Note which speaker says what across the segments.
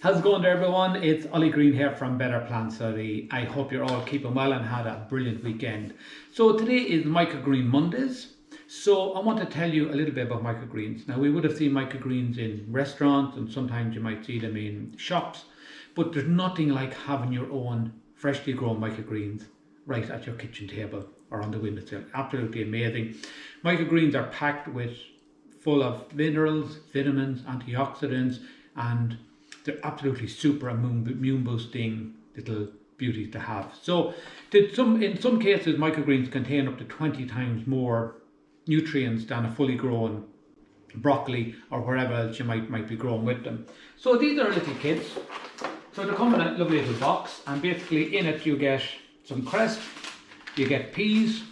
Speaker 1: How's it going there, everyone? It's Ollie Green here from Better Plants Study. I hope you're all keeping well and had a brilliant weekend. So today is Microgreen Mondays. So I want to tell you a little bit about microgreens. Now, we would have seen microgreens in restaurants and sometimes you might see them in shops, but there's nothing like having your own freshly grown microgreens right at your kitchen table or on the windowsill. Absolutely amazing. Microgreens are packed with full of minerals, vitamins, antioxidants, and they're absolutely super immune boosting little beauties to have. So in some cases, microgreens contain up to 20 times more nutrients than a fully grown broccoli or wherever else you might be growing with them. So these are little kits. So they come in a lovely little box, and basically in it you get some cress, you get peas,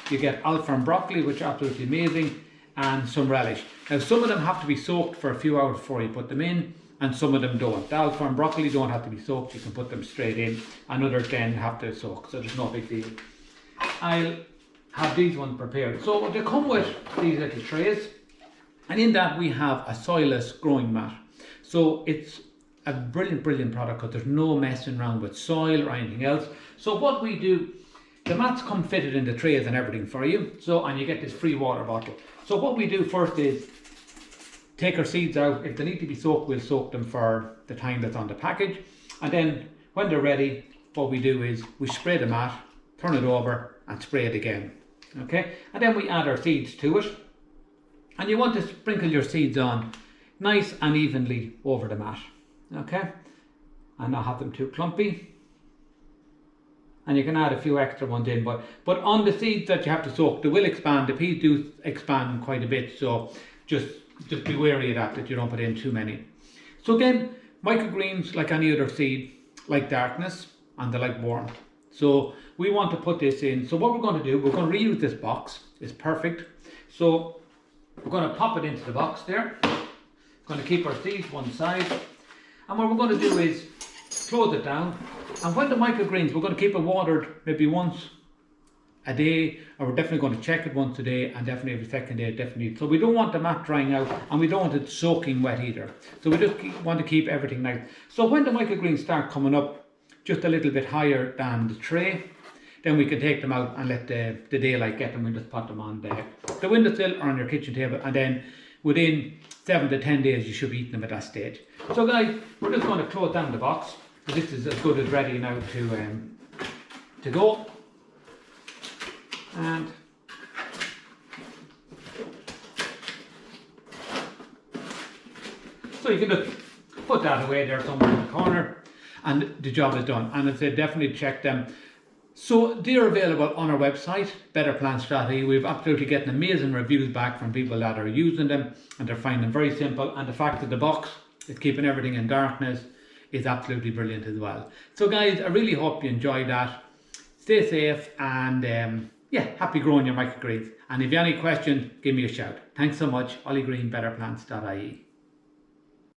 Speaker 1: you get alfalfa and broccoli, which are absolutely amazing, and some relish. Now some of them have to be soaked for a few hours before you put them in, and some of them don't. The alfalfa and broccoli don't have to be soaked, you can put them straight in, and others then have to soak, so there's no big deal. I'll have these ones prepared. So they come with these little trays, and in that we have a soilless growing mat. So it's a brilliant product because there's no messing around with soil or anything else. So what we do, the mats come fitted in the trays and everything for you. So, and you get this free water bottle. So what we do first is take our seeds out. If they need to be soaked, we'll soak them for the time that's on the package. And then when they're ready, what we do is we spray the mat, turn it over and spray it again. Okay, and then we add our seeds to it. And you want to sprinkle your seeds on nice and evenly over the mat. Okay, and not have them too clumpy. And you can add a few extra ones in, but on the seeds that you have to soak, they will expand. The peas do expand quite a bit, so just be wary of that you don't put in too many. So again, microgreens, like any other seed, like darkness and they like warmth. So we want to put this in. So what we're going to do, we're going to reuse this box. It's perfect. So we're going to pop it into the box there. Going to keep our seeds one side. And what we're going to do is close it down. And when the microgreens, we're going to keep it watered maybe once a day, or we're definitely going to check it once a day, and definitely every second day, definitely. So we don't want the mat drying out, and we don't want it soaking wet either. So we just want to keep everything nice. So when the microgreens start coming up just a little bit higher than the tray, then we can take them out and let the daylight get them. We just put them on the windowsill or on your kitchen table, and then within 7 to 10 days you should be eating them at that stage. So guys, we're just going to close down the box. This is as good as ready now to go. And so you can just put that away there somewhere in the corner, and the job is done. And I say definitely check them. So they're available on our website, betterplants.ie. We've absolutely getting amazing reviews back from people that are using them, and they're finding them very simple. And the fact that the box is keeping everything in darkness is absolutely brilliant as well. So guys, I really hope you enjoyed that. Stay safe, and yeah, happy growing your microgreens. And if you have any questions, give me a shout. Thanks so much. Ollie Green, betterplants.ie.